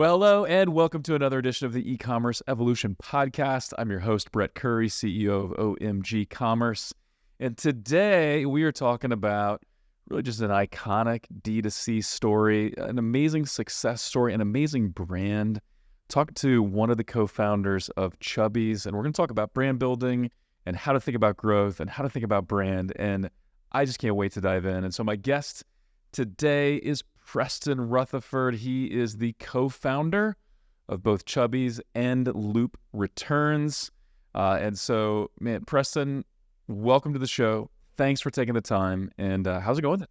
Well, hello, and welcome to another edition of the E-commerce Evolution Podcast. I'm your host, Brett Curry, CEO of OMG Commerce. And today we are talking about really just an iconic D2C story, an amazing success story, an amazing brand. Talking to one of the co-founders of Chubbies, and we're going to talk about brand building and how to think about growth and how to think about brand. And I just can't wait to dive in. And so my guest today is Preston Rutherford. He is the co-founder of both Chubbies and Loop Returns. And so, man, Preston, welcome to the show. Thanks for taking the time. And how's it going?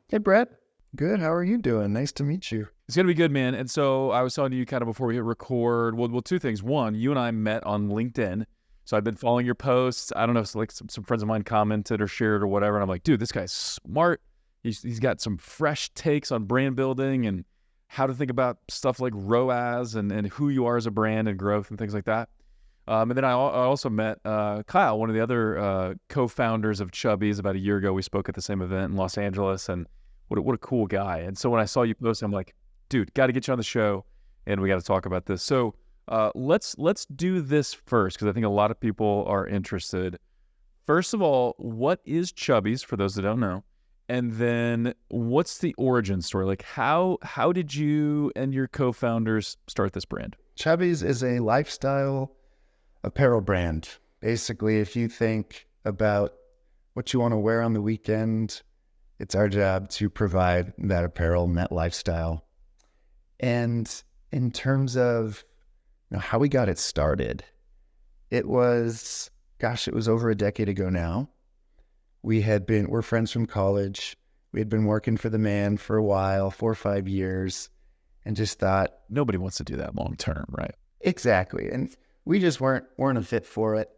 Hey, Brett. Good. How are you doing? Nice to meet you. It's going to be good, man. And so I was telling you kind of before we hit record, well, two things. One, you and I met on LinkedIn. So I've been following your posts. I don't know if like some friends of mine commented or shared or whatever. And I'm like, dude, this guy's smart. He's got some fresh takes on brand building and how to think about stuff like ROAS and who you are as a brand and growth and things like that. And then I also met Kyle, one of the other co-founders of Chubbies. About a year ago, we spoke at the same event in Los Angeles, and what a cool guy. And so when I saw you post, I'm like, dude, got to get you on the show, and we got to talk about this. So let's do this first, because I think a lot of people are interested. First of all, what is Chubbies, for those that don't know? And then what's the origin story? Like how did you and your co-founders start this brand? Chubbies is a lifestyle apparel brand. Basically, if you think about what you want to wear on the weekend, it's our job to provide that apparel and that lifestyle. And in terms of how we got it started, it was over a decade ago now. We're friends from college. We had been working for the man for a while, 4 or 5 years, and just thought, nobody wants to do that long term, right? Exactly. And we just weren't a fit for it.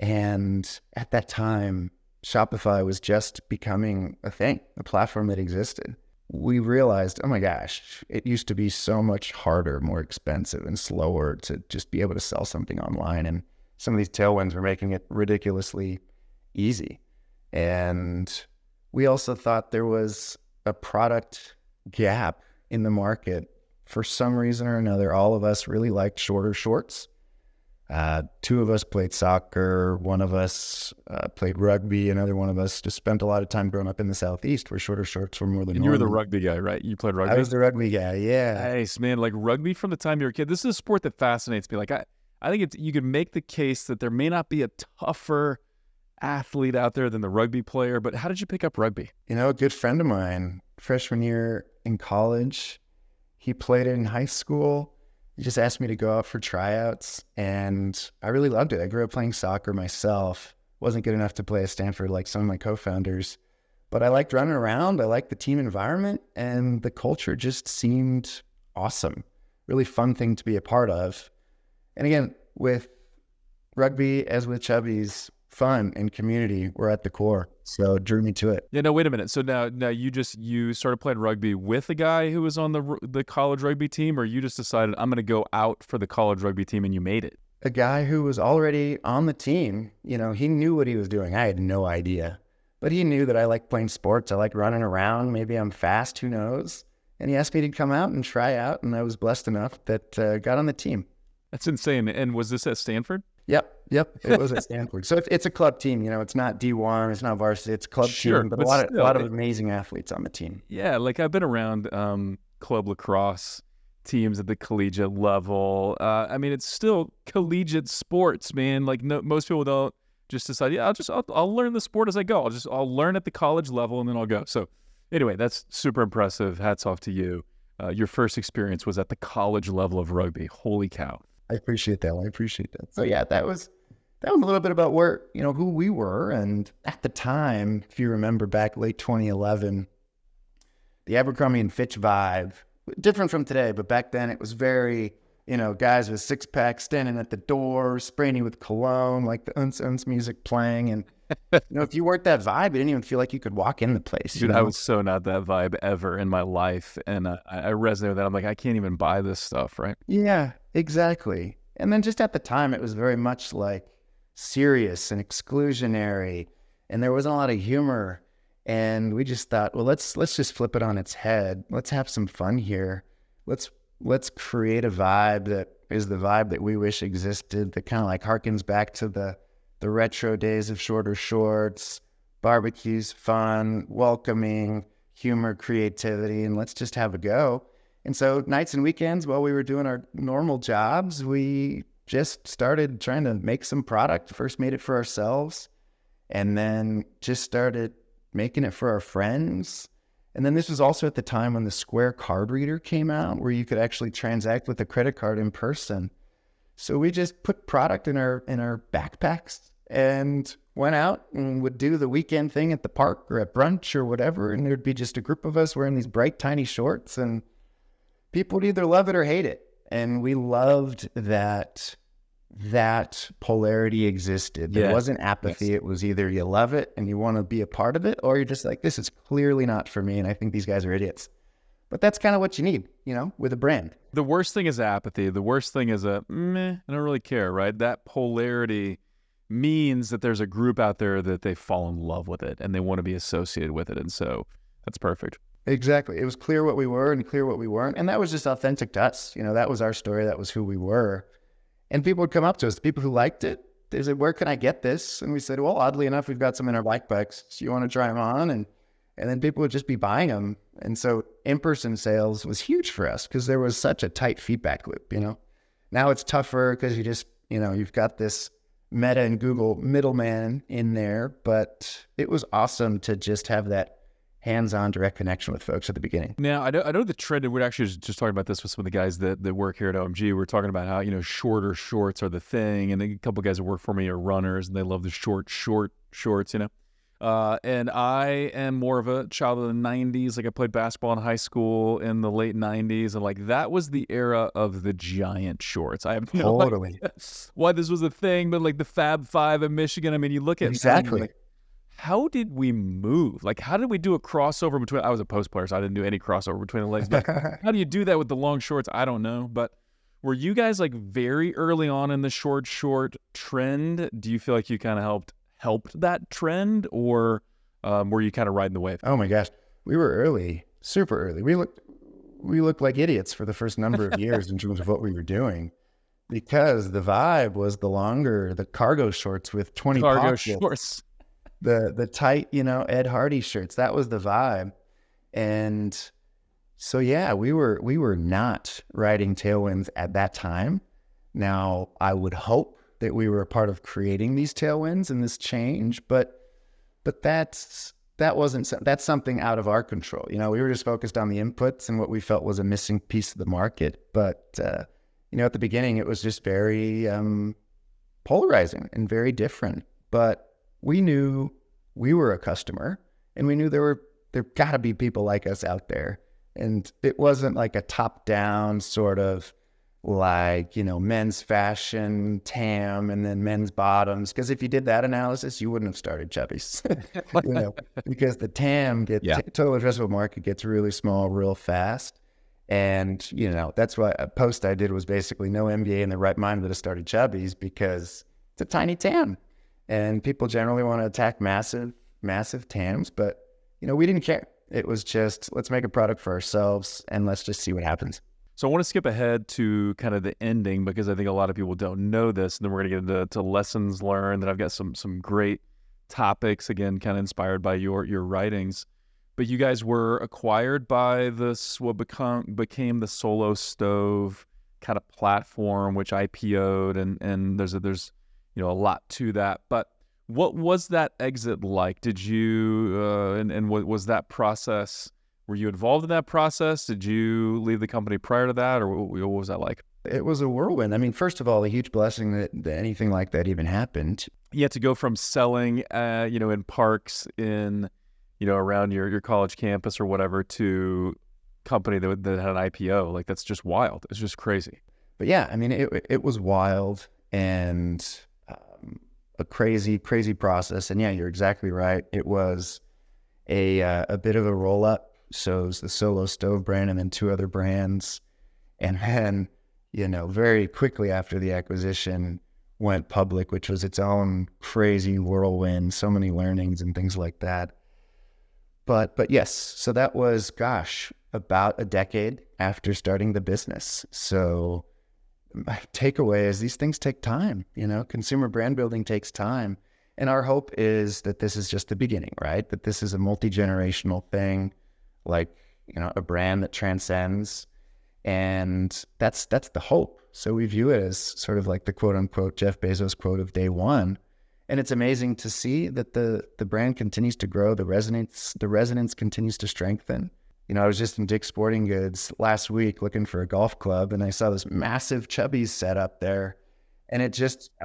And at that time, Shopify was just becoming a thing, a platform that existed. We realized, oh my gosh, it used to be so much harder, more expensive and slower to just be able to sell something online. And some of these tailwinds were making it ridiculously easy. And we also thought there was a product gap in the market. For some reason or another, all of us really liked shorter shorts. 2 of us played soccer. One of us played rugby. Another one of us just spent a lot of time growing up in the Southeast where shorter shorts were more than normal. You were the rugby guy, right? You played rugby? I was the rugby guy, yeah. Nice, man. Like rugby from the time you were a kid. This is a sport that fascinates me. Like I think you could make the case that there may not be a tougher athlete out there than the rugby player, but how did you pick up rugby? A good friend of mine, freshman year in college, he played it in high school. He just asked me to go out for tryouts, and I really loved it. I grew up playing soccer myself. Wasn't good enough to play at Stanford like some of my co-founders, but I liked running around. I liked the team environment, and the culture just seemed awesome. Really fun thing to be a part of. And again, with rugby, as with Chubbies, fun and community were at the core, so it drew me to it. Yeah, no, wait a minute. So now you started playing rugby with a guy who was on the college rugby team, or you just decided I'm going to go out for the college rugby team and you made it? A guy who was already on the team, he knew what he was doing. I had no idea, but he knew that I liked playing sports. I liked running around. Maybe I'm fast, who knows? And he asked me to come out and try out, and I was blessed enough that got on the team. That's insane. And was this at Stanford? Yep. It was at Stanford. So it's a club team, it's not D1, it's not varsity, it's a club team, but a lot of amazing athletes on the team. Yeah, like I've been around club lacrosse teams at the collegiate level. I mean, it's still collegiate sports, man. Like most people don't just decide, yeah, I'll learn the sport as I go. I'll learn at the college level and then I'll go. So anyway, that's super impressive. Hats off to you. Your first experience was at the college level of rugby. Holy cow. I appreciate that. So yeah, that was a little bit about where, who we were. And at the time, if you remember back late 2011, the Abercrombie and Fitch vibe, different from today, but back then it was very, guys with 6-packs standing at the door, spraying you with cologne, like the uns music playing. And, if you weren't that vibe, it didn't even feel like you could walk in the place. Dude, I was so not that vibe ever in my life. And I resonate with that. I'm like, I can't even buy this stuff, right? Yeah, exactly. And then just at the time, it was very much like serious and exclusionary, and there wasn't a lot of humor. And we just thought, well, let's just flip it on its head. Let's have some fun here. Let's let's create a vibe that is the vibe that we wish existed, that kind of like harkens back to the retro days of shorter shorts, barbecues, fun, welcoming, humor, creativity, and let's just have a go. And so nights and weekends, while we were doing our normal jobs, we just started trying to make some product. First made it for ourselves, and then just started making it for our friends. And then this was also at the time when the Square card reader came out, where you could actually transact with a credit card in person. So we just put product in our backpacks and went out and would do the weekend thing at the park or at brunch or whatever. And there'd be just a group of us wearing these bright, tiny shorts, and people would either love it or hate it. And we loved that polarity existed. There wasn't apathy. Yes. It was either you love it and you want to be a part of it, or you're just like, this is clearly not for me, and I think these guys are idiots. But that's kind of what you need, with a brand. The worst thing is apathy. The worst thing is I don't really care, right? That polarity means that there's a group out there that they fall in love with it and they want to be associated with it. And so that's perfect. Exactly. It was clear what we were and clear what we weren't. And that was just authentic to us. That was our story. That was who we were. And people would come up to us, the people who liked it. They said, where can I get this? And we said, well, oddly enough, we've got some in our backpacks. So you want to try them on? And then people would just be buying them. And so in-person sales was huge for us because there was such a tight feedback loop, Now it's tougher because you just, you've got this Meta and Google middleman in there. But it was awesome to just have that hands-on direct connection with folks at the beginning. Now, I know the trend, and we're actually just talking about this with some of the guys that work here at OMG. We're talking about how, shorter shorts are the thing. And a couple of guys that work for me are runners, and they love the short shorts, And I am more of a child of the 90s. Like, I played basketball in high school in the late 90s. And, like, that was the era of the giant shorts. I have no idea why this was a thing, but, like, the Fab Five in Michigan, I mean, you look at... Exactly. How did we move? Like, how did we do a crossover between... I was a post player, so I didn't do any crossover between the legs. But how do you do that with the long shorts? I don't know. But were you guys, like, very early on in the short trend? Do you feel like you kind of helped that trend? Or were you kind of riding the wave? Oh, my gosh. We were early, super early. We looked like idiots for the first number of years in terms of what we were doing. Because the vibe was the cargo shorts with 20 pockets. Shorts. The tight, Ed Hardy shirts. That was the vibe. And so, yeah, we were not riding tailwinds at that time. Now, I would hope that we were a part of creating these tailwinds and this change, but that's something out of our control. We were just focused on the inputs and what we felt was a missing piece of the market. But, at the beginning, it was just very polarizing and very different. But we knew we were a customer, and we knew there got to be people like us out there. And it wasn't like a top-down sort of like, men's fashion, TAM, and then men's bottoms. Because if you did that analysis, you wouldn't have started Chubbies. Because the TAM total addressable market gets really small real fast. And, that's why a post I did was basically no MBA in the right mind would have started Chubbies, because it's a tiny TAM. And people generally want to attack massive TAMs, but, we didn't care. It was just, let's make a product for ourselves and let's just see what happens. So I want to skip ahead to kind of the ending, because I think a lot of people don't know this. And then we're going to get into lessons learned. And I've got some great topics, again, kind of inspired by your writings. But you guys were acquired by what became the Solo Stove kind of platform, which IPO'd, and there's a lot to that. But what was that exit like? Did you and what was that process? Were you involved in that process? Did you leave the company prior to that, or what was that like? It was a whirlwind. I mean, first of all, a huge blessing that anything like that even happened. You had to go from selling, in parks in, around your college campus or whatever, to company that had an IPO. Like, that's just wild. It's just crazy. But yeah, I mean, it was wild and a crazy process. And yeah, you're exactly right. It was a bit of a roll up. So it was the Solo Stove brand and then two other brands. And then, very quickly after the acquisition went public, which was its own crazy whirlwind, so many learnings and things like that. But yes, so that was, gosh, about a decade after starting the business. So my takeaway is these things take time, consumer brand building takes time. And our hope is that this is just the beginning, right? That this is a multi-generational thing, like, a brand that transcends. And that's the hope. So we view it as sort of like the quote unquote Jeff Bezos quote of day one. And it's amazing to see that the brand continues to grow. The resonance continues to strengthen. I was just in Dick's Sporting Goods last week looking for a golf club, and I saw this massive Chubbies set up there. And I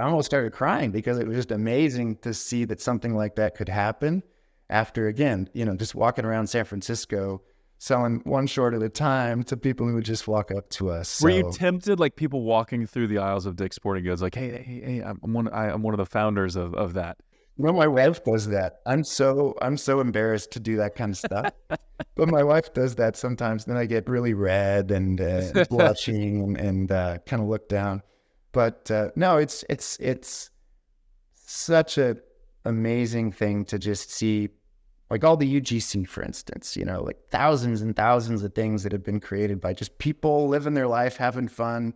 almost started crying because it was just amazing to see that something like that could happen after, again, just walking around San Francisco, selling one short at a time to people who would just walk up to us. Were you tempted, like people walking through the aisles of Dick's Sporting Goods, like, hey, I'm one of the founders of that? Well, my wife does that. I'm so embarrassed to do that kind of stuff. But my wife does that sometimes. Then I get really red and blushing and kind of look down. But no, it's such a amazing thing to just see, like all the UGC, for instance, like thousands and thousands of things that have been created by just people living their life, having fun,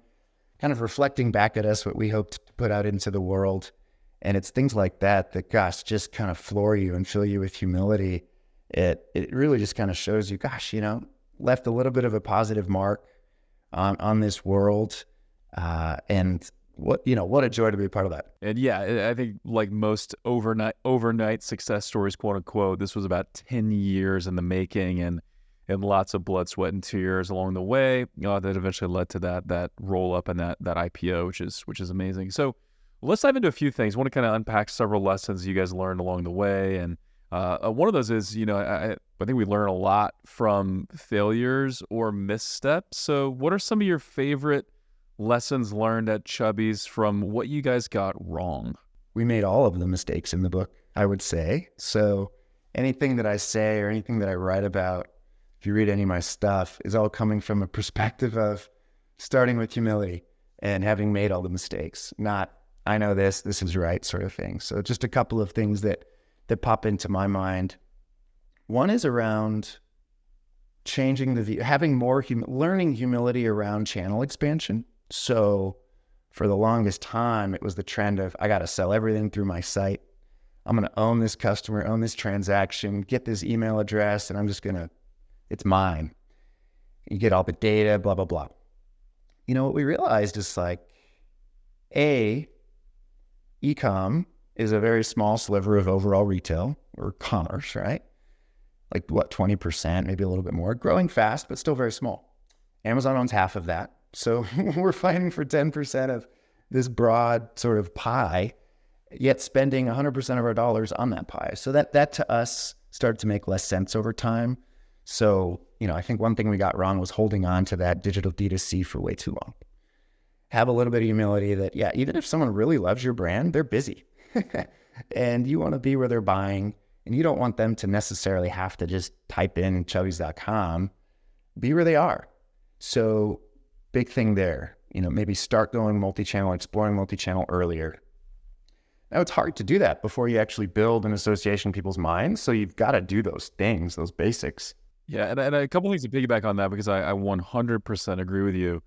kind of reflecting back at us what we hope to put out into the world. And it's things like that, gosh, just kind of floor you and fill you with humility. It really just kind of shows you, gosh, left a little bit of a positive mark on this world. And what a joy to be a part of that. And yeah, I think like most overnight success stories, quote unquote, this was about 10 years in the making and lots of blood, sweat, and tears along the way, that eventually led to that roll up and that IPO, which is amazing. So let's dive into a few things. I want to kind of unpack several lessons you guys learned along the way. And one of those is, I think we learn a lot from failures or missteps. So what are some of your favorite lessons learned at Chubbies from what you guys got wrong? We made all of the mistakes in the book, I would say. So anything that I say or anything that I write about, if you read any of my stuff, is all coming from a perspective of starting with humility and having made all the mistakes, not I know this is right sort of thing. So just a couple of things that pop into my mind. One is around changing the view, having more learning humility around channel expansion. So for the longest time, it was the trend of, I got to sell everything through my site. I'm going to own this customer, own this transaction, get this email address, and it's mine. You get all the data, blah, blah, blah. What we realized is like, e-com is a very small sliver of overall retail or commerce, right? Like 20%, maybe a little bit more, growing fast, but still very small. Amazon owns half of that. So we're fighting for 10% of this broad sort of pie, yet spending 100% of our dollars on that pie. So that to us started to make less sense over time. So, I think one thing we got wrong was holding on to that digital D2C for way too long. Have a little bit of humility that, even if someone really loves your brand, they're busy. And you want to be where they're buying, and you don't want them to necessarily have to just type in chubbies.com. Be where they are. So big thing there, maybe start going multi-channel, exploring multi-channel earlier. Now, it's hard to do that before you actually build an association in people's minds. So you've got to do those things, those basics. Yeah, and a couple things to piggyback on that, because I 100% agree with you.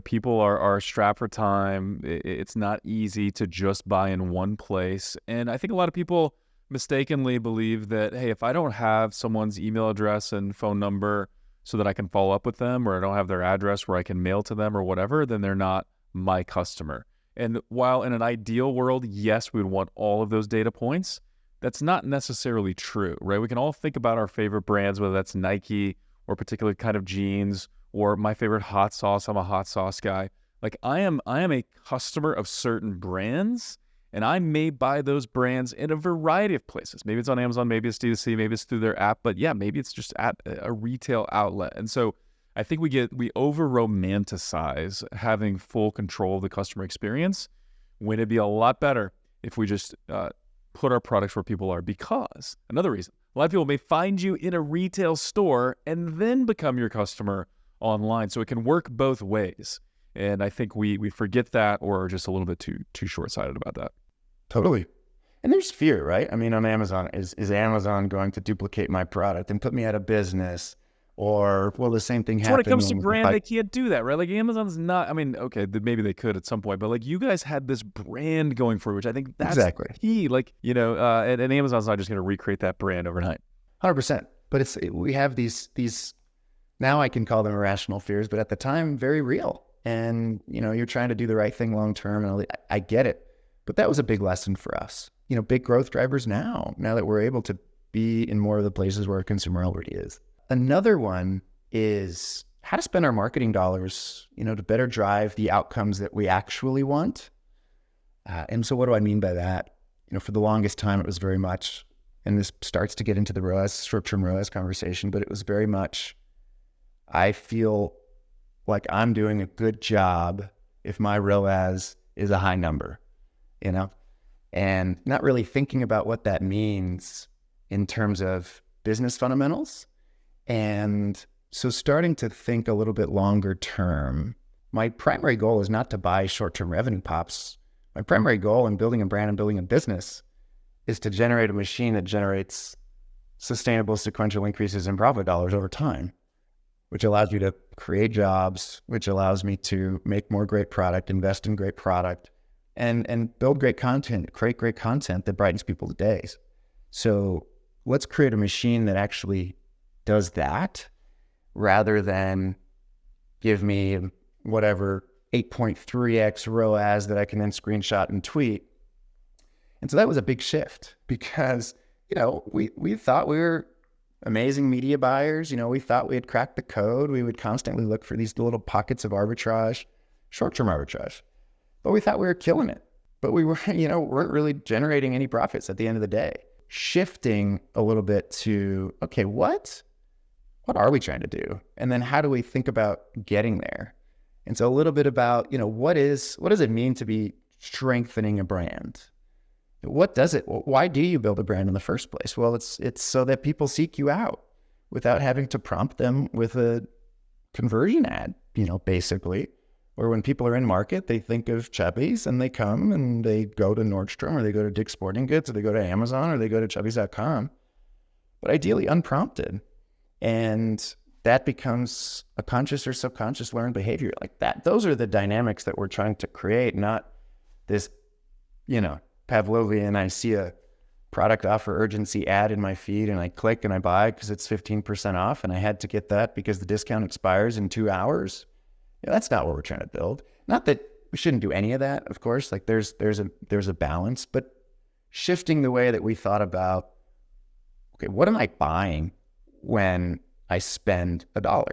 People are strapped for time. It's not easy to just buy in one place. And I think a lot of people mistakenly believe that, hey, if I don't have someone's email address and phone number so that I can follow up with them, or I don't have their address where I can mail to them or whatever, then they're not my customer. And while in an ideal world, yes, we would want all of those data points, that's not necessarily true, right? We can all think about our favorite brands, whether that's Nike or particular kind of jeans, or my favorite hot sauce. I'm a hot sauce guy. Like I am a customer of certain brands, and I may buy those brands in a variety of places. Maybe it's on Amazon, maybe it's D2C, maybe it's through their app, but yeah, maybe it's just at a retail outlet. And so I think we over romanticize having full control of the customer experience, when it'd be a lot better if we just put our products where people are. Because another reason, a lot of people may find you in a retail store and then become your customer online. So it can work both ways. And I think we forget that, or are just a little bit too short-sighted about that. Totally. And there's fear, right? I mean, on Amazon, is Amazon going to duplicate my product and put me out of business? Or will the same thing So happen? when it comes to brand, they can't do that, right? Like Amazon's not, I mean, okay, maybe they could at some point, but like you guys had this brand going for you, which I think that's Exactly. key. Like, you know, and Amazon's not just going to recreate that brand overnight. 100%. But we have these, now I can call them irrational fears, but at the time, very real. And, you know, you're trying to do the right thing long term, and I get it. But that was a big lesson for us. You know, big growth drivers now that we're able to be in more of the places where our consumer already is. Another one is how to spend our marketing dollars, you know, to better drive the outcomes that we actually want. And so what do I mean by that? You know, for the longest time, it was very much, and this starts to get into the ROAS, short-term ROAS conversation, but it was very much, I feel like I'm doing a good job if my ROAS is a high number, you know, and not really thinking about what that means in terms of business fundamentals. And so starting to think a little bit longer term, my primary goal is not to buy short-term revenue pops. My primary goal in building a brand and building a business is to generate a machine that generates sustainable sequential increases in profit dollars over time, which allows you to create jobs, which allows me to make more great product, invest in great product, and build great content, create great content that brightens people's days. So let's create a machine that actually does that rather than give me whatever 8.3x ROAS that I can then screenshot and tweet. And so that was a big shift because, you know, we thought we were amazing media buyers. You know, we thought we had cracked the code. We would constantly look for these little pockets of arbitrage, short-term arbitrage. But we thought we were killing it. But we were, you know, weren't really generating any profits at the end of the day. Shifting a little bit to, okay, what are we trying to do? And then how do we think about getting there? And so a little bit about, you know, what does it mean to be strengthening a brand? What does it, why do you build a brand in the first place? Well, it's so that people seek you out without having to prompt them with a conversion ad, you know, basically. Or when people are in market, they think of Chubbies and they come and they go to Nordstrom or they go to Dick's Sporting Goods or they go to Amazon or they go to Chubbies.com, but ideally unprompted. And that becomes a conscious or subconscious learned behavior like that. Those are the dynamics that we're trying to create, not this, you know, Pavlovian, I see a product offer urgency ad in my feed and I click and I buy because it's 15% off and I had to get that because the discount expires in 2 hours. You know, that's not what we're trying to build. Not that we shouldn't do any of that, of course, like there's a balance, but shifting the way that we thought about, okay, what am I buying when I spend $1?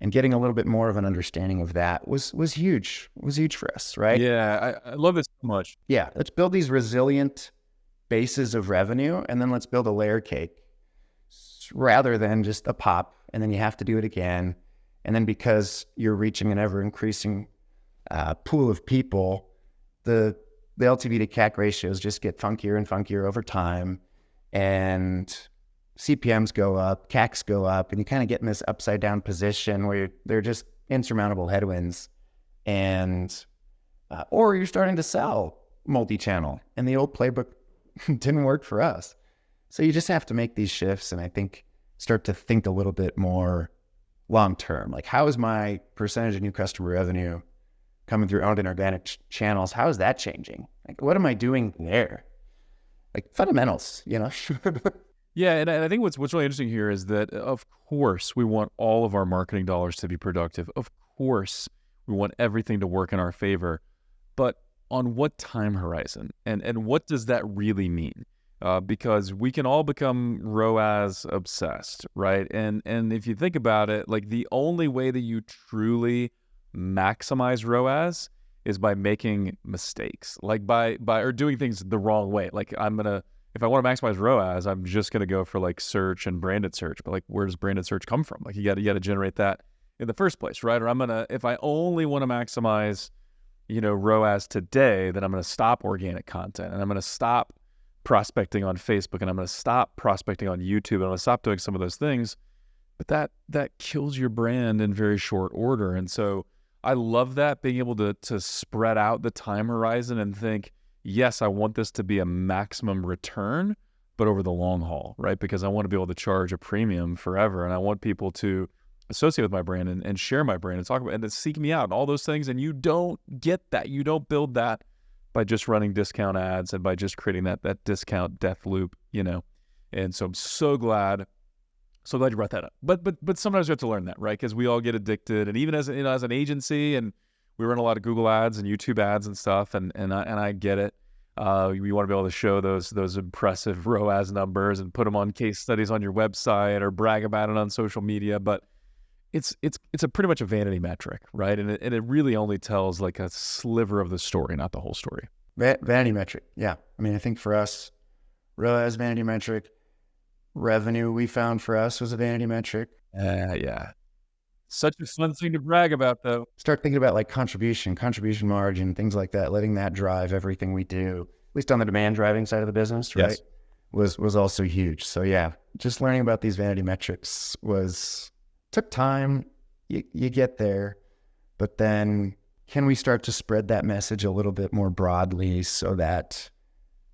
And getting a little bit more of an understanding of that was huge. It was huge for us, right? Yeah, I love this so much. Yeah, let's build these resilient bases of revenue, and then let's build a layer cake rather than just a pop, and then you have to do it again. And then because you're reaching an ever-increasing pool of people, the LTV to CAC ratios just get funkier and funkier over time, and CPMs go up, CACs go up, and you kind of get in this upside down position where they're just insurmountable headwinds. And, or you're starting to sell multi-channel and the old playbook didn't work for us. So you just have to make these shifts and I think start to think a little bit more long-term. Like how is my percentage of new customer revenue coming through owned and organic channels? How is that changing? Like what am I doing there? Like fundamentals, you know? Yeah, and I think what's really interesting here is that, of course, we want all of our marketing dollars to be productive. Of course, we want everything to work in our favor. But on what time horizon? And what does that really mean? Because we can all become ROAS obsessed, right? And if you think about it, like the only way that you truly maximize ROAS is by making mistakes, like by or doing things the wrong way. Like if I want to maximize ROAS, I'm just going to go for like search and branded search. But like, where does branded search come from? Like you got to generate that in the first place, right? Or if I only want to maximize, you know, ROAS today, then I'm going to stop organic content and I'm going to stop prospecting on Facebook and I'm going to stop prospecting on YouTube and I'm going to stop doing some of those things. But that kills your brand in very short order. And so I love that, being able to spread out the time horizon and think, yes, I want this to be a maximum return, but over the long haul, right? Because I want to be able to charge a premium forever, and I want people to associate with my brand and share my brand and talk about and to seek me out and all those things. And you don't get that. You don't build that by just running discount ads and by just creating that discount death loop, And so I'm so glad you brought that up. But sometimes you have to learn that, right? Because we all get addicted, and even as an agency, and we run a lot of Google ads and YouTube ads and stuff, and I get it. We want to be able to show those impressive ROAS numbers and put them on case studies on your website or brag about it on social media, but it's a pretty much a vanity metric, right? And it really only tells like a sliver of the story, not the whole story. Vanity metric, yeah. I mean, I think for us, ROAS vanity metric, revenue we found for us was a vanity metric. Yeah. Such a fun thing to brag about, though. Start thinking about like contribution margin, things like that, letting that drive everything we do, at least on the demand driving side of the business, right? Yes. Was also huge. So yeah, just learning about these vanity metrics took time. You get there, but then can we start to spread that message a little bit more broadly so that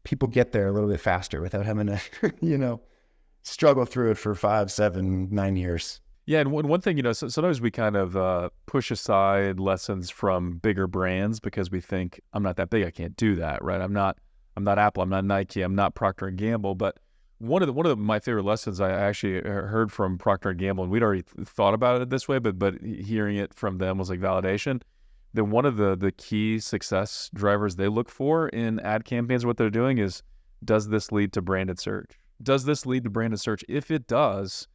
people get there a little bit faster without having to, struggle through it for 5, 7, 9 years? Yeah, and one thing, sometimes we kind of push aside lessons from bigger brands because we think, I'm not that big, I can't do that, right? I'm not Apple, I'm not Nike, I'm not Procter & Gamble. But one of my favorite lessons I actually heard from Procter & Gamble, and we'd already thought about it this way, but hearing it from them was like validation. That one of the key success drivers they look for in ad campaigns, what they're doing is, does this lead to branded search? Does this lead to branded search? If it does,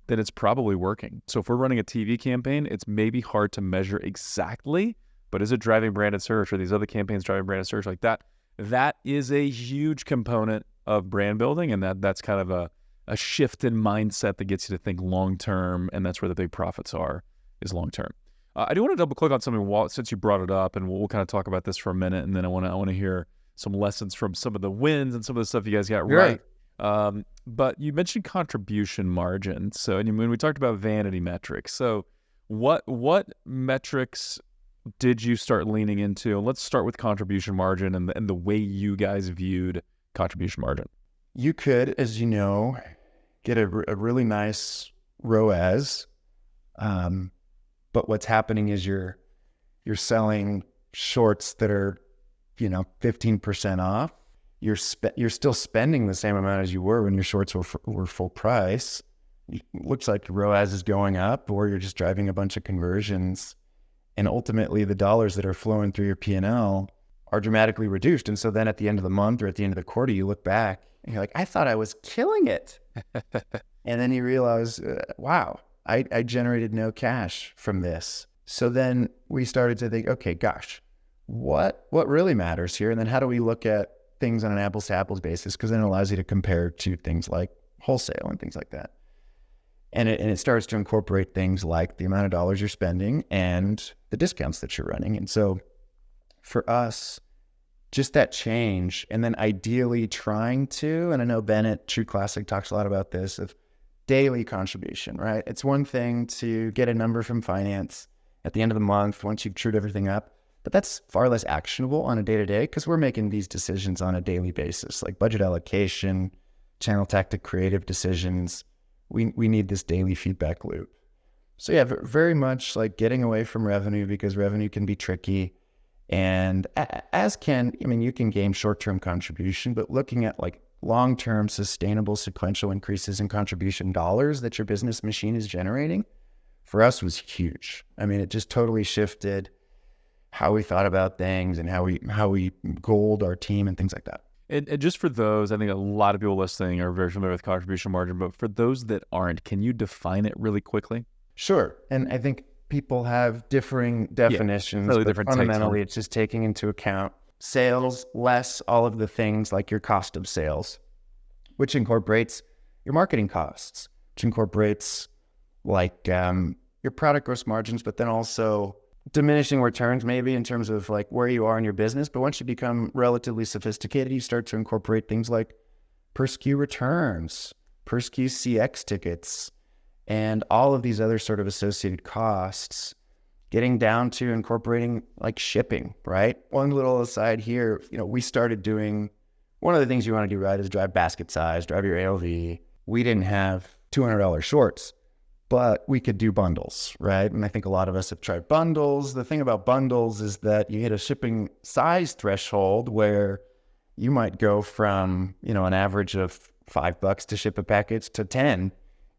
then it's probably working. So if we're running a TV campaign, it's maybe hard to measure exactly, but is it driving branded search, or these other campaigns driving branded search like that? That is a huge component of brand building, and that's kind of a shift in mindset that gets you to think long-term, and that's where the big profits are, is long-term. I do want to double click on something since you brought it up, and we'll kind of talk about this for a minute, and then I want to hear some lessons from some of the wins and some of the stuff you guys got right. But you mentioned contribution margin. So, and when we talked about vanity metrics, so what metrics did you start leaning into? Let's start with contribution margin and the way you guys viewed contribution margin. You could, as you know, get a really nice ROAS, but what's happening is you're selling shorts that are 15% off. You're still spending the same amount as you were when your shorts were full price. It looks like your ROAS is going up, or you're just driving a bunch of conversions, and ultimately the dollars that are flowing through your P&L are dramatically reduced. And so then at the end of the month or at the end of the quarter, you look back and you're like, I thought I was killing it. And then you realize, wow, I generated no cash from this. So then we started to think, okay, gosh, what really matters here? And then how do we look at things on an apples to apples basis? Because then it allows you to compare to things like wholesale and things like that. And it starts to incorporate things like the amount of dollars you're spending and the discounts that you're running. And so for us, just that change, and then ideally trying to, and I know Bennett, True Classic, talks a lot about this, of daily contribution, right? It's one thing to get a number from finance at the end of the month once you've trued everything up, but that's far less actionable on a day-to-day because we're making these decisions on a daily basis, like budget allocation, channel tactic, creative decisions. We need this daily feedback loop. So yeah, very much like getting away from revenue, because revenue can be tricky. And you can gain short-term contribution, but looking at like long-term sustainable sequential increases in contribution dollars that your business machine is generating, for us was huge. I mean, it just totally shifted how we thought about things and how we goaled our team and things like that. And just for those, I think a lot of people listening are very familiar with contribution margin, but for those that aren't, can you define it really quickly? Sure. And I think people have differing definitions, really but different fundamentally it's just taking into account sales less all of the things like your cost of sales, which incorporates your marketing costs, which incorporates like your product gross margins, but then also diminishing returns maybe in terms of like where you are in your business. But once you become relatively sophisticated, you start to incorporate things like per SKU returns, per SKU CX tickets, and all of these other sort of associated costs. getting down to incorporating like shipping, right? One little aside here, we started doing, one of the things you want to do right is drive basket size, drive your AOV. We didn't have $200 shorts, but we could do bundles, right? And I think a lot of us have tried bundles. The thing about bundles is that you hit a shipping size threshold where you might go from, an average of $5 to ship a package to 10.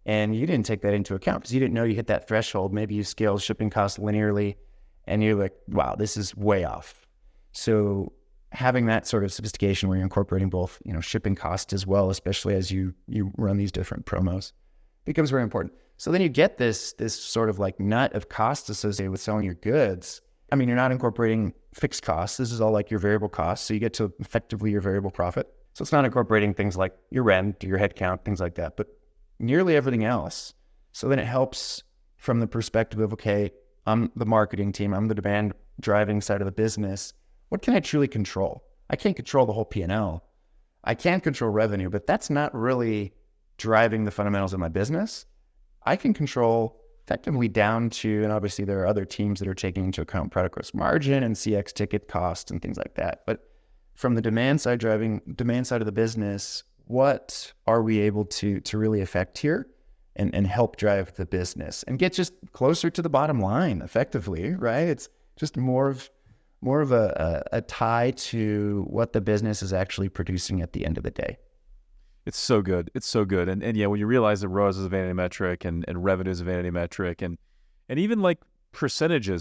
And you didn't take that into account because you didn't know you hit that threshold. Maybe you scale shipping costs linearly and you're like, wow, this is way off. So having that sort of sophistication where you're incorporating both, shipping costs as well, especially as you run these different promos, becomes very important. So then you get this sort of like nut of costs associated with selling your goods. I mean, you're not incorporating fixed costs. This is all like your variable costs. So you get to effectively your variable profit. So it's not incorporating things like your rent, your headcount, things like that, but nearly everything else. So then it helps from the perspective of, okay, I'm the marketing team, I'm the demand driving side of the business. What can I truly control? I can't control the whole P&L. I can control revenue, but that's not really driving the fundamentals of my business. I can control effectively down to, and obviously there are other teams that are taking into account product gross margin and CX ticket cost and things like that. But from the demand side of the business, what are we able to really affect here and help drive the business and get just closer to the bottom line effectively, right? It's just more of a tie to what the business is actually producing at the end of the day. It's so good. It's so good. And yeah, when you realize that ROAS is a vanity metric and revenue is a vanity metric and even like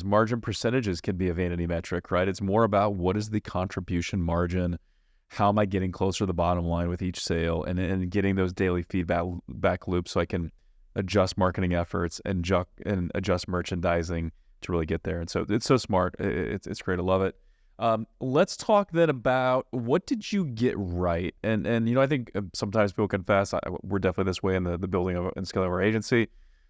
margin percentages can be a vanity metric, right? It's more about what is the contribution margin? How am I getting closer to the bottom line with each sale and getting those daily feedback loops so I can adjust marketing efforts and adjust merchandising to really get there. And so it's so smart. It's great. I love it. Let's talk then about what did you get right? And I think sometimes people confess, we're definitely this way in the building and scaling of our agency.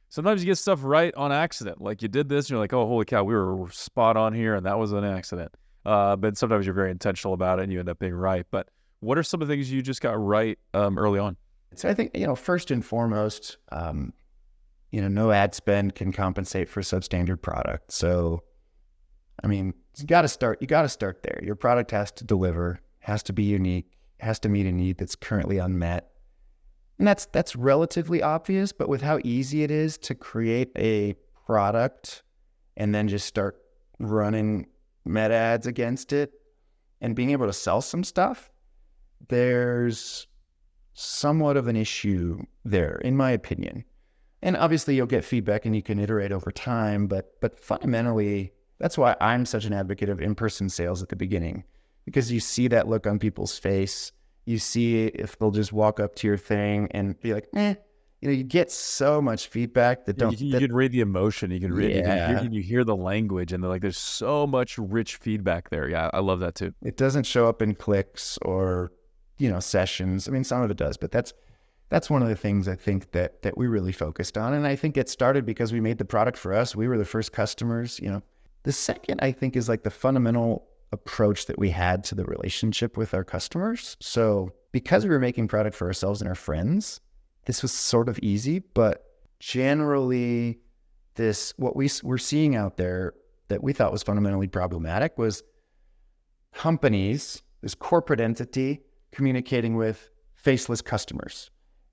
Sometimes you get stuff right on accident. Like you did this and you're like, oh, holy cow, we were spot on here and that was an accident. But sometimes you're very intentional about it and you end up being right. But what are some of the things you just got right early on? So I think, first and foremost, no ad spend can compensate for substandard product. So, I mean, you got to start there. Your product has to deliver, has to be unique, has to meet a need that's currently unmet. And that's relatively obvious, but with how easy it is to create a product and then just start running meta ads against it and being able to sell some stuff, there's somewhat of an issue there, in my opinion. And obviously you'll get feedback and you can iterate over time, but fundamentally, that's why I'm such an advocate of in-person sales at the beginning, because you see that look on people's face. You see if they'll just walk up to your thing and be like, you get so much feedback that you can read the emotion. You can read, you hear the language, and they're like, there's so much rich feedback there. Yeah, I love that too. It doesn't show up in clicks or, sessions. I mean, some of it does, but that's one of the things I think that we really focused on. And I think it started because we made the product for us. We were the first customers, The second, I think, is like the fundamental approach that we had to the relationship with our customers. So because we were making product for ourselves and our friends, this was sort of easy, but generally what we were seeing out there that we thought was fundamentally problematic was companies, this corporate entity communicating with faceless customers.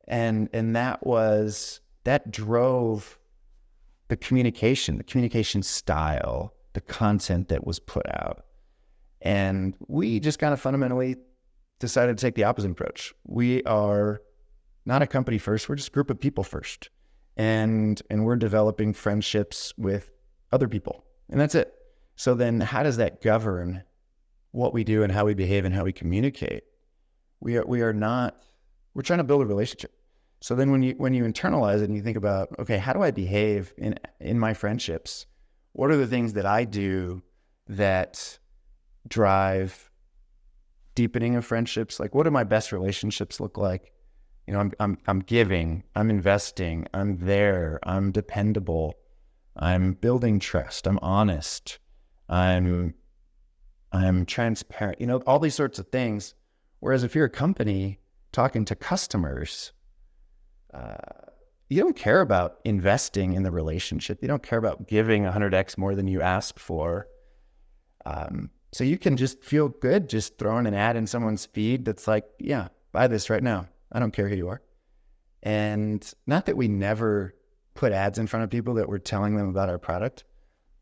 And that drove the communication style, the content that was put out. And we just kind of fundamentally decided to take the opposite approach. We are not a company first, we're just a group of people first. And we're developing friendships with other people. And that's it. So then how does that govern what we do and how we behave and how we communicate? We're trying to build a relationship. So then when you internalize it and you think about, okay, how do I behave in my friendships? What are the things that I do that drive deepening of friendships? Like, what do my best relationships look like? I'm giving, I'm investing, I'm there, I'm dependable, I'm building trust, I'm honest, I'm transparent, all these sorts of things. Whereas if you're a company talking to customers, you don't care about investing in the relationship. You don't care about giving 100x more than you ask for. So you can just feel good just throwing an ad in someone's feed that's like, yeah, buy this right now. I don't care who you are. And not that we never put ads in front of people that we're telling them about our product,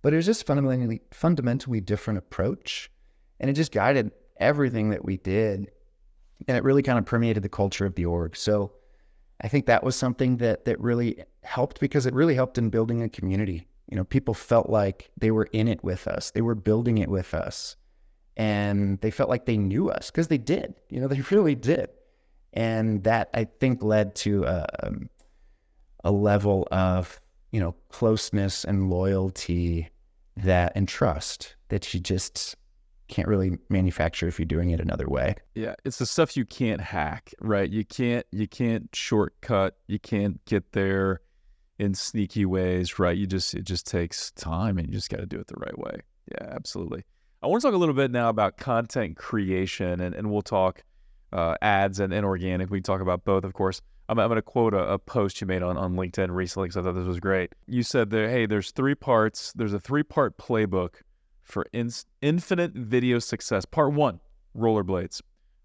but it was just fundamentally different approach. And it just guided everything that we did. And it really kind of permeated the culture of the org. So I think that was something that really helped, because it really helped in building a community. You know, people felt like they were in it with us. They were building it with us. And they felt like they knew us, because they did. You know, they really did. And that, I think, led to a level of, you know, closeness and loyalty and trust that you just can't really manufacture if you're doing it another way. Yeah, it's the stuff you can't hack, right? You can't shortcut. You can't get there in sneaky ways, right? It just takes time, and you just got to do it the right way. Yeah, absolutely. I want to talk a little bit now about content creation, and we'll talk ads and organic. We can talk about both, of course. I'm going to quote a post you made on LinkedIn recently, because I thought this was great. You said there, hey, there's 3 parts. There's a 3-part playbook for infinite video success. Part 1, rollerblades.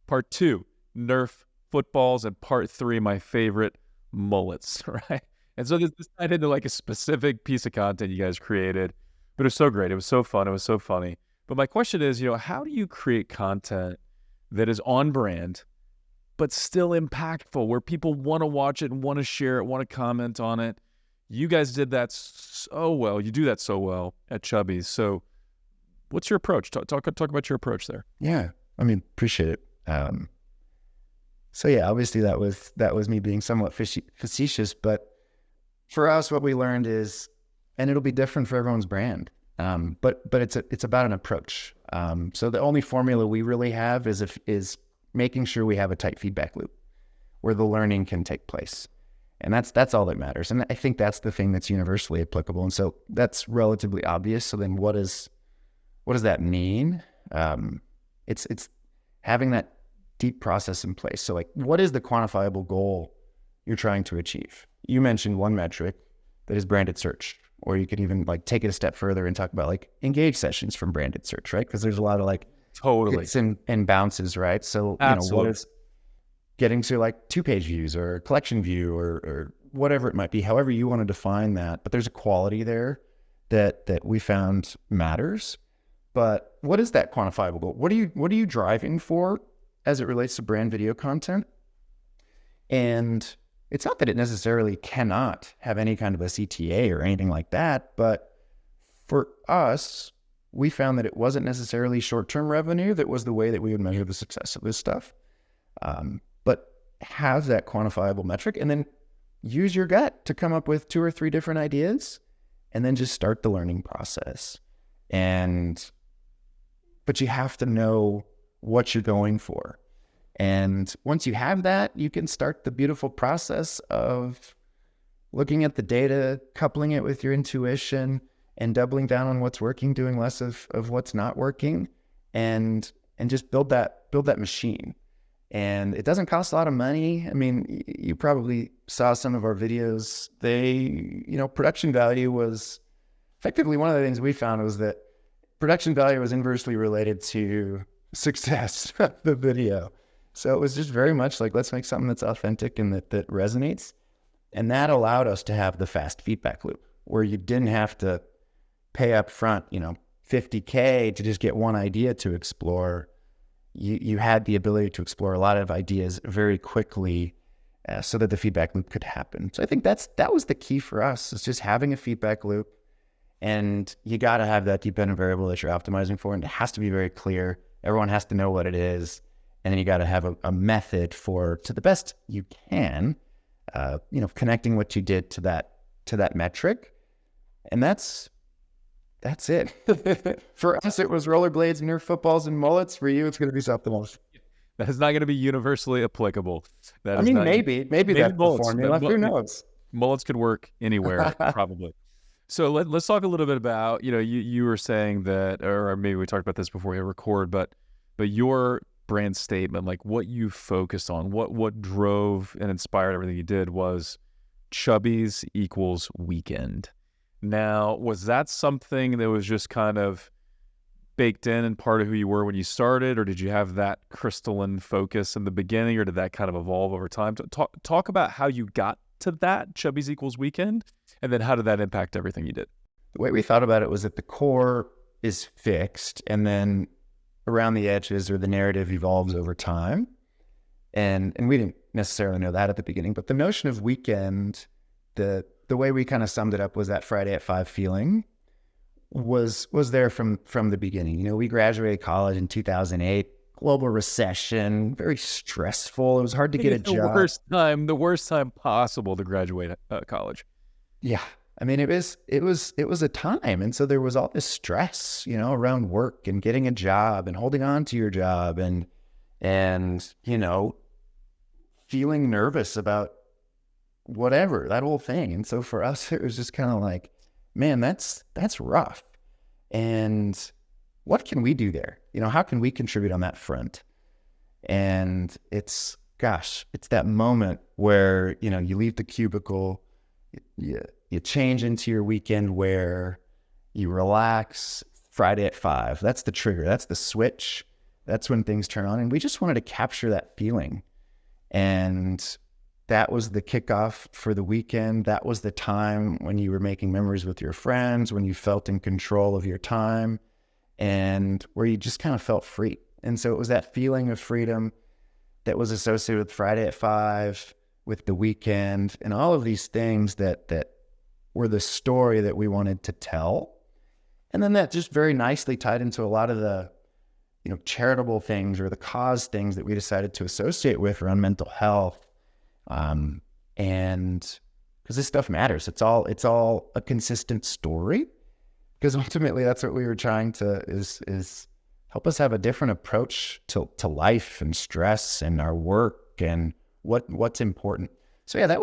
Part 2, Nerf footballs. And part 3, my favorite, mullets, right? And so this tied into like a specific piece of content you guys created, but it was so great. It was so fun. It was so funny. But my question is, you know, how do you create content that is on brand, but still impactful, where people want to watch it and want to share it, want to comment on it? You guys did that so well. You do that so well at Chubbies. So what's your approach? Talk about your approach there. Yeah, I mean, appreciate it. So yeah, obviously that was me being somewhat facetious, but for us, what we learned is, and it'll be different for everyone's brand, but it's about an approach. So the only formula we really have is making sure we have a tight feedback loop where the learning can take place. And that's all that matters. And I think that's the thing that's universally applicable. And so that's relatively obvious. So then what does that mean? It's having that deep process in place. So like, what is the quantifiable goal you're trying to achieve? You mentioned one metric that is branded search, or you could even like take it a step further and talk about like engaged sessions from branded search, right? Because there's a lot of like hits and bounces, right? So, absolutely, you know, what is getting to like 2-page views or collection view or whatever it might be, however you want to define that. But there's a quality there that we found matters. But what is that quantifiable goal? What are you driving for as it relates to brand video content? And it's not that it necessarily cannot have any kind of a CTA or anything like that, but for us, we found that it wasn't necessarily short-term revenue that was the way that we would measure the success of this stuff. But have that quantifiable metric, and then use your gut to come up with 2 or 3 different ideas, and then just start the learning process. But you have to know what you're going for. And once you have that, you can start the beautiful process of looking at the data, coupling it with your intuition, and doubling down on what's working, doing less of what's not working, and just build that machine. And it doesn't cost a lot of money. I mean, you probably saw some of our videos. Production value was effectively one of the things we found was that production value was inversely related to success of the video. So it was just very much like, let's make something that's authentic and that resonates. And that allowed us to have the fast feedback loop where you didn't have to pay up front, $50K to just get one idea to explore. You had the ability to explore a lot of ideas very quickly so that the feedback loop could happen. So I think that was the key for us, is just having a feedback loop. And you got to have that dependent variable that you're optimizing for. And it has to be very clear. Everyone has to know what it is. And then you got to have a method for, to the best you can, connecting what you did to that metric. And that's it. For us, it was rollerblades, Nerf footballs, and mullets. For you, it's going to be something else. That is not going to be universally applicable. Maybe that's the formula. Who knows? Mullets could work anywhere, probably. So let's talk a little bit about, you were saying that, or maybe we talked about this before we record, but your brand statement, like what you focused on, what drove and inspired everything you did was Chubbies equals weekend. Now, was that something that was just kind of baked in and part of who you were when you started, or did you have that crystalline focus in the beginning, or did that kind of evolve over time? Talk about how you got to that Chubbies equals weekend, and then how did that impact everything you did? The way we thought about it was that the core is fixed, and then around the edges or the narrative evolves over time. And we didn't necessarily know that at the beginning, but the notion of weekend, the way we kind of summed it up was that Friday at 5 feeling was there from the beginning. You know, we graduated college in 2008, global recession, very stressful. It was hard to get a job. The worst time possible to graduate college. Yeah. I mean, it was a time. And so there was all this stress, you know, around work and getting a job and holding on to your job and, you know, feeling nervous about whatever, that whole thing. And so for us, it was just kind of like, man, that's rough. And what can we do there? You know, how can we contribute on that front? And it's that moment where, you know, you leave the cubicle, you change into your weekend where you relax. Friday at 5, that's the trigger. That's the switch. That's when things turn on. And we just wanted to capture that feeling. And that was the kickoff for the weekend. That was the time when you were making memories with your friends, when you felt in control of your time, and where you just kind of felt free. And so it was that feeling of freedom that was associated with Friday at 5, with the weekend, and all of these things that were the story that we wanted to tell. And then that just very nicely tied into a lot of the, you know, charitable things or the cause things that we decided to associate with around mental health. And because this stuff matters, it's all a consistent story, because ultimately that's what we were trying to is help us have a different approach to life and stress and our work and what's important. So yeah, that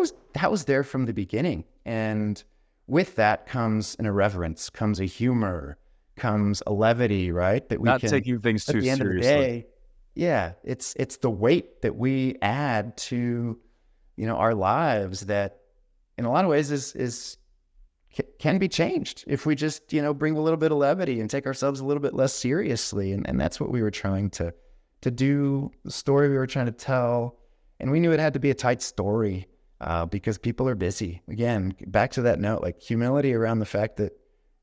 was there from the beginning. And with that comes an irreverence, comes a humor, comes a levity, right? That we not can, taking things too seriously. At the end of the day, yeah, it's the weight that we add to, you know, our lives that in a lot of ways can be changed if we just, you know, bring a little bit of levity and take ourselves a little bit less seriously. And that's what we were trying to do, the story we were trying to tell. And we knew it had to be a tight story because people are busy. Again, back to that note, like humility around the fact that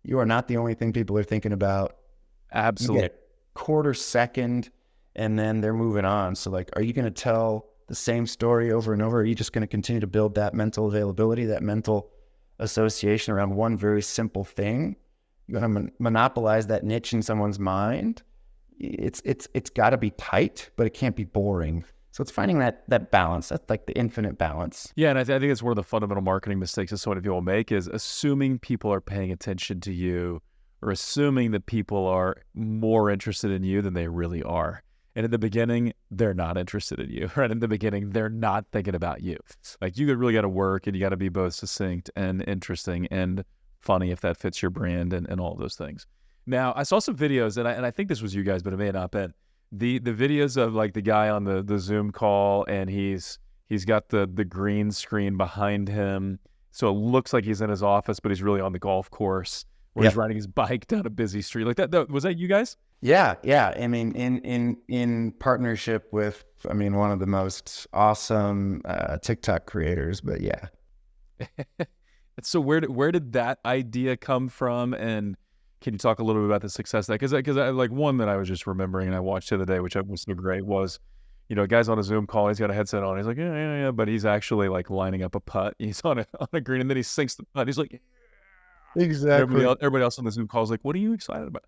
you are not the only thing people are thinking about. Absolutely. You get a quarter second and then they're moving on. So like, are you going to tell the same story over and over? Or are you just going to continue to build that mental availability, that mental association around one very simple thing? You're going to monopolize that niche in someone's mind. It's got to be tight, but it can't be boring. So it's finding that balance. That's like the infinite balance. Yeah, and I think it's one of the fundamental marketing mistakes that so many people make is assuming people are paying attention to you or assuming that people are more interested in you than they really are. And in the beginning, they're not interested in you, right? In the beginning, they're not thinking about you. Like you really got to work and you got to be both succinct and interesting and funny if that fits your brand and all of those things. Now, I saw some videos and I think this was you guys, but it may not have been. The videos of like the guy on the Zoom call and he's got the green screen behind him. So it looks like he's in his office, but he's really on the golf course where he's riding his bike down a busy street. Like that was that you guys? Yeah. I mean, in partnership with, I mean, one of the most awesome TikTok creators, but yeah. So where did that idea come from? And can you talk a little bit about the success of that? Because I like one that I was just remembering and I watched the other day, which was so great, was, you know, a guy's on a Zoom call, he's got a headset on, he's like, yeah, but he's actually like lining up a putt. He's on a green and then he sinks the putt. He's like, yeah. Exactly. Everybody else on the Zoom call is like, what are you excited about?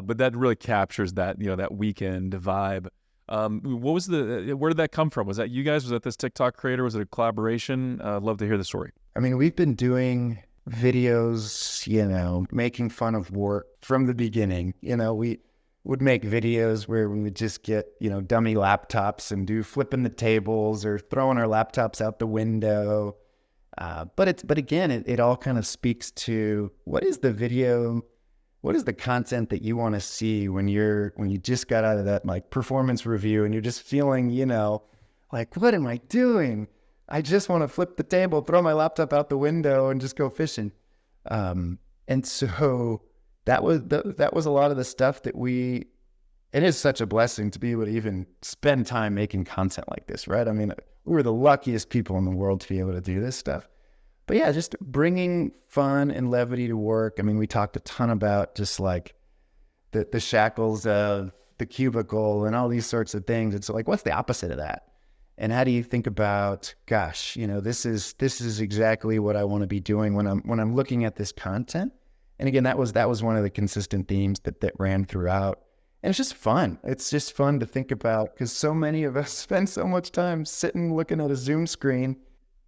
But that really captures that, you know, that weekend vibe. What was where did that come from? Was that you guys? Was that this TikTok creator? Was it a collaboration? I'd love to hear the story. I mean, we've been doing videos, you know, making fun of work from the beginning. You know, we would make videos where we would just get, you know, dummy laptops and do flipping the tables or throwing our laptops out the window. But again, it all kind of speaks to what is the video, what is the content that you want to see when you just got out of that like performance review and you're just feeling, you know, like, what am I doing? I just want to flip the table, throw my laptop out the window, and just go fishing. And so that was a lot of the stuff that it is such a blessing to be able to even spend time making content like this, right? I mean, we were the luckiest people in the world to be able to do this stuff. But yeah, just bringing fun and levity to work. I mean, we talked a ton about just like the shackles of the cubicle and all these sorts of things. It's like, what's the opposite of that? And how do you think about, gosh, this is exactly what I want to be doing when I'm looking at this content. And again, that was one of the consistent themes that ran throughout. And it's just fun. It's just fun to think about because so many of us spend so much time sitting looking at a Zoom screen.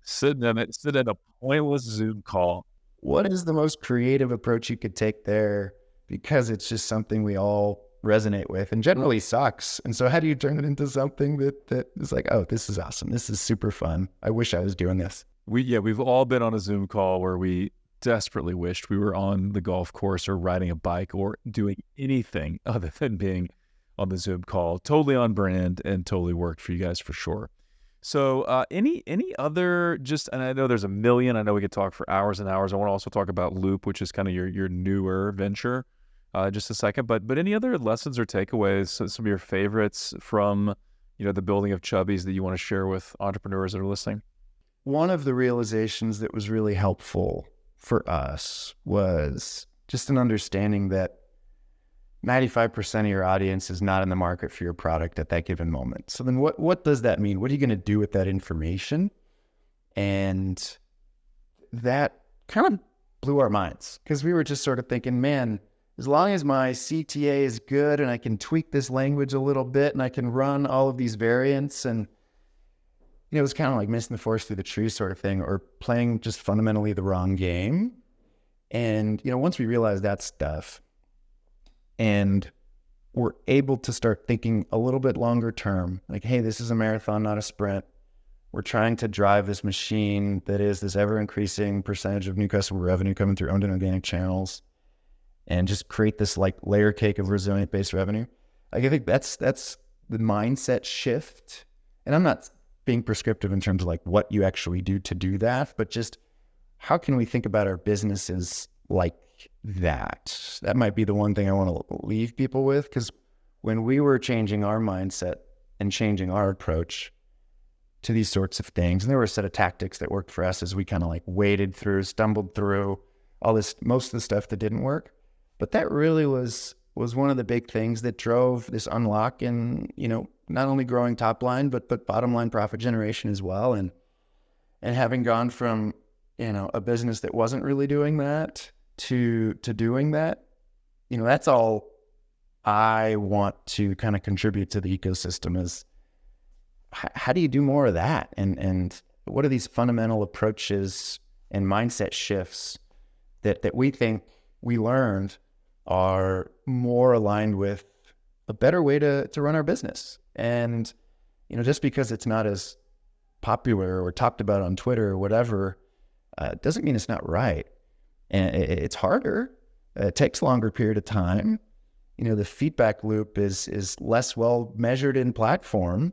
Sitting at a pointless Zoom call. What is the most creative approach you could take there? Because it's just something we all resonate with and generally sucks. And so how do you turn it into something that is like, oh, this is awesome. This is super fun. I wish I was doing this. We've all been on a Zoom call where we desperately wished we were on the golf course or riding a bike or doing anything other than being on the Zoom call. Totally on brand and totally worked for you guys for sure. So any other, and I know there's a million, I know we could talk for hours and hours. I want to also talk about Loop, which is kind of your newer venture, just a second, but any other lessons or takeaways, some of your favorites from, the building of Chubbies that you want to share with entrepreneurs that are listening? One of the realizations that was really helpful for us was just an understanding that 95% of your audience is not in the market for your product at that given moment. So then what does that mean? What are you going to do with that information? And that kind of blew our minds because we were just sort of thinking, man, as long as my CTA is good and I can tweak this language a little bit and I can run all of these variants and, it was kind of like missing the forest through the trees sort of thing or playing just fundamentally the wrong game. And, once we realized that stuff, and we're able to start thinking a little bit longer term, like, hey, this is a marathon, not a sprint. We're trying to drive this machine that is this ever-increasing percentage of new customer revenue coming through owned and organic channels and just create this like layer cake of resilient-based revenue. Like, I think that's the mindset shift. And I'm not being prescriptive in terms of like what you actually do to do that, but just how can we think about our businesses like that? That might be the one thing I want to leave people with, because when we were changing our mindset and changing our approach to these sorts of things, and there were a set of tactics that worked for us as we kind of like waded through, stumbled through all this, most of the stuff that didn't work. But that really was one of the big things that drove this unlock in, not only growing top line, but bottom line profit generation as well. And having gone from, a business that wasn't really doing that to doing that, that's all I want to kind of contribute to the ecosystem is how do you do more of that? And what are these fundamental approaches and mindset shifts that we think we learned are more aligned with a better way to run our business? And, just because it's not as popular or talked about on Twitter or whatever, doesn't mean it's not right. And it's harder. It takes a longer period of time. The feedback loop is less well measured in platform,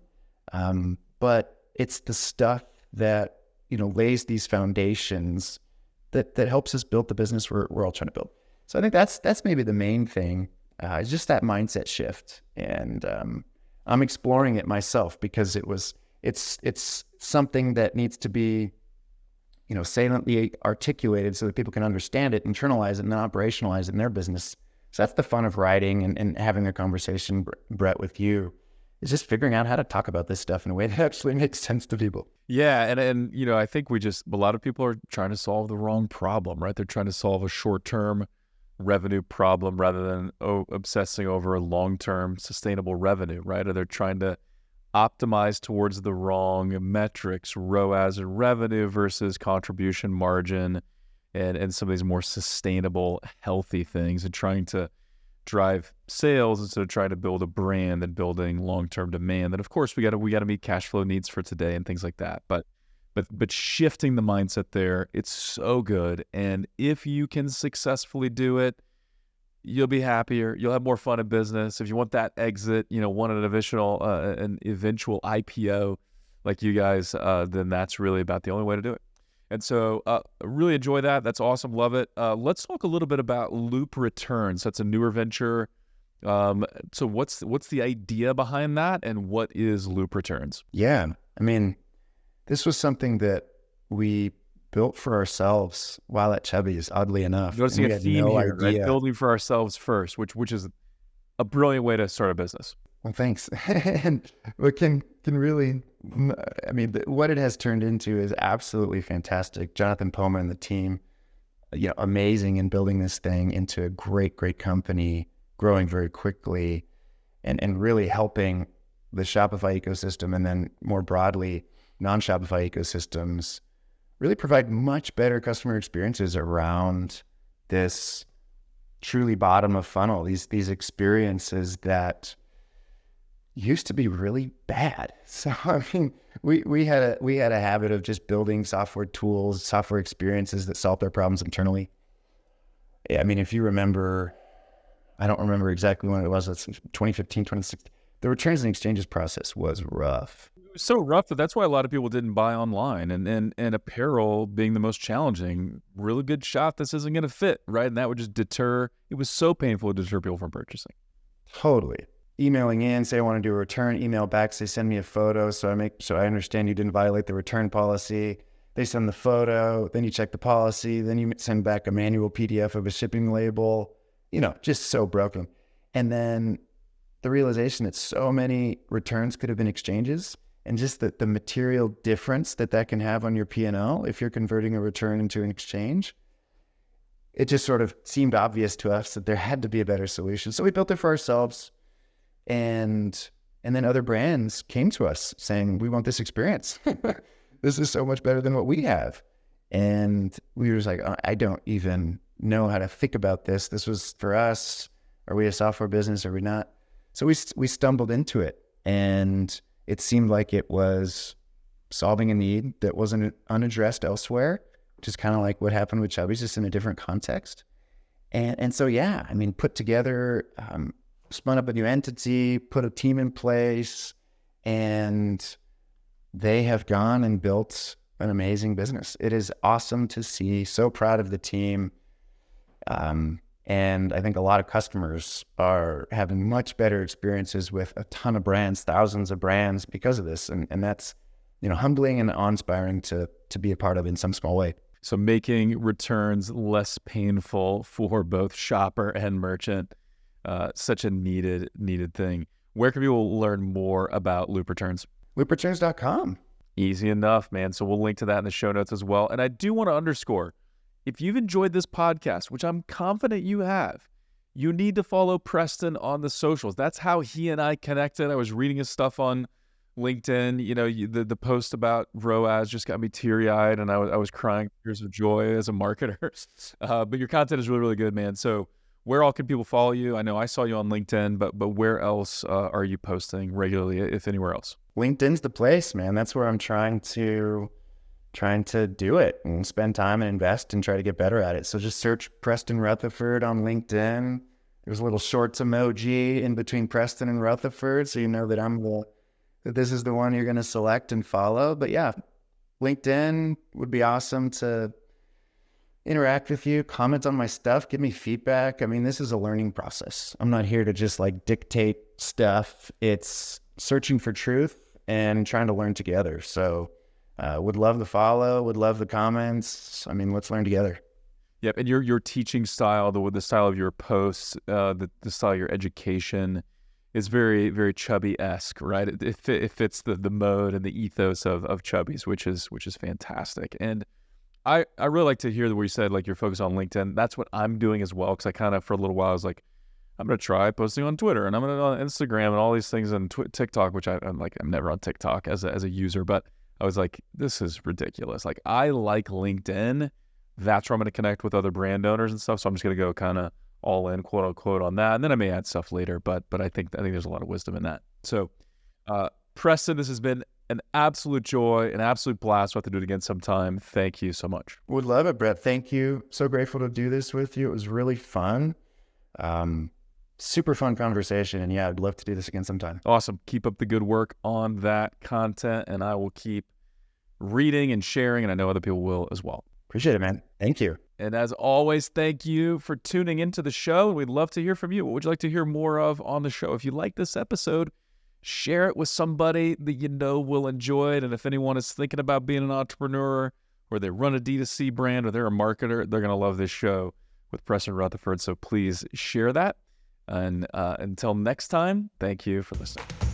but it's the stuff that, lays these foundations that helps us build the business we're all trying to build. So I think that's maybe the main thing, is just that mindset shift. And I'm exploring it myself because it's something that needs to be, saliently articulated so that people can understand it, internalize it, and then operationalize it in their business. So that's the fun of writing and having a conversation, Brett, with you, is just figuring out how to talk about this stuff in a way that actually makes sense to people. Yeah. And I think a lot of people are trying to solve the wrong problem, right? They're trying to solve a short-term revenue problem rather than obsessing over a long-term sustainable revenue, right? Or they're trying to optimize towards the wrong metrics, ROAS and revenue versus contribution margin and some of these more sustainable, healthy things, and trying to drive sales instead of trying to build a brand and building long-term demand. And of course, we got to meet cash flow needs for today and things like that. But shifting the mindset there, it's so good. And if you can successfully do it, you'll be happier. You'll have more fun in business. If you want that exit, want an eventual IPO, like you guys, then that's really about the only way to do it. And so really enjoy that. That's awesome. Love it. Let's talk a little bit about Loop Returns. That's a newer venture. So what's the idea behind that, and what is Loop Returns? Yeah. I mean, this was something that we built for ourselves while at Chubbies, oddly enough. Noticing And we a had theme no here, right? idea. Building for ourselves first, which is a brilliant way to start a business. Well, thanks. And what can really, I mean, what it has turned into is absolutely fantastic. Jonathan Poma and the team, amazing in building this thing into a great, great company, growing very quickly, and really helping the Shopify ecosystem, and then more broadly, non-Shopify ecosystems, really provide much better customer experiences around this truly bottom of funnel, these experiences that used to be really bad. So I mean, we had a habit of just building software tools, software experiences that solved our problems internally. I mean, if you remember, I don't remember exactly when it was. It's 2015, 2016. The returns and exchanges process was rough. It was so rough that that's why a lot of people didn't buy online, and apparel being the most challenging. Really good shot. This isn't going to fit, right? And that would just deter. It was so painful to deter people from purchasing. Totally. Emailing in, say I want to do a return, email back, say send me a photo so I understand you didn't violate the return policy. They send the photo, then you check the policy, then you send back a manual PDF of a shipping label, just so broken. And then the realization that so many returns could have been exchanges, and just the material difference that can have on your P&L if you're converting a return into an exchange. It just sort of seemed obvious to us that there had to be a better solution. So we built it for ourselves. And then other brands came to us saying, we want this experience. This is so much better than what we have. And we were just like, I don't even know how to think about this. This was for us. Are we a software business? Are we not? So we stumbled into it, and it seemed like it was solving a need that wasn't unaddressed elsewhere, which is kind of like what happened with Chubbies, just in a different context. And so, yeah, I mean, put together, spun up a new entity, put a team in place, and they have gone and built an amazing business. It is awesome to see. So proud of the team. And I think a lot of customers are having much better experiences with a ton of brands, thousands of brands because of this. And that's, humbling and awe-inspiring to be a part of in some small way. So making returns less painful for both shopper and merchant. Such a needed thing. Where can people learn more about Loop Returns? LoopReturns.com. Easy enough, man. So we'll link to that in the show notes as well. And I do want to underscore, if you've enjoyed this podcast, which I'm confident you have, you need to follow Preston on the socials. That's how he and I connected. I was reading his stuff on LinkedIn. The post about ROAS just got me teary-eyed, and I was crying tears of joy as a marketer. But your content is really, really good, man. So where all can people follow you? I know I saw you on LinkedIn, but where else are you posting regularly, if anywhere else? LinkedIn's the place, man. That's where I'm trying to do it and spend time and invest and try to get better at it. So just search Preston Rutherford on LinkedIn. There's a little shorts emoji in between Preston and Rutherford, so you know that that this is the one you're going to select and follow. But yeah, LinkedIn would be awesome to interact with you, comment on my stuff, give me feedback. I mean, this is a learning process. I'm not here to just dictate stuff. It's searching for truth and trying to learn together. So would love the follow, would love the comments. I mean, let's learn together. Yep. And your teaching style, the style of your posts, the style of your education is very, very Chubby-esque, right? It fits the mode and the ethos of Chubbies, which is fantastic. And I really like to hear where you said you're focused on LinkedIn. That's what I'm doing as well, because I kind of for a little while I was like, I'm going to try posting on Twitter, and I'm going to on Instagram and all these things, and TikTok, which I'm never on TikTok as a user, but I was like, this is ridiculous. I like LinkedIn. That's where I'm going to connect with other brand owners and stuff. So I'm just going to go kind of all in, quote unquote, on that. And then I may add stuff later, but I think there's a lot of wisdom in that. So Preston, this has been an absolute joy, an absolute blast. We'll have to do it again sometime. Thank you so much. Would love it, Brett. Thank you. So grateful to do this with you. It was really fun. super fun conversation. And yeah, I'd love to do this again sometime. Awesome. Keep up the good work on that content, and I will keep reading and sharing, and I know other people will as well. Appreciate it, man. Thank you. And as always, thank you for tuning into the show. We'd love to hear from you. What would you like to hear more of on the show? If you like this episode, share it with somebody that you know will enjoy it. And if anyone is thinking about being an entrepreneur, or they run a D2C brand, or they're a marketer, they're going to love this show with Preston Rutherford. So please share that. And until next time, thank you for listening.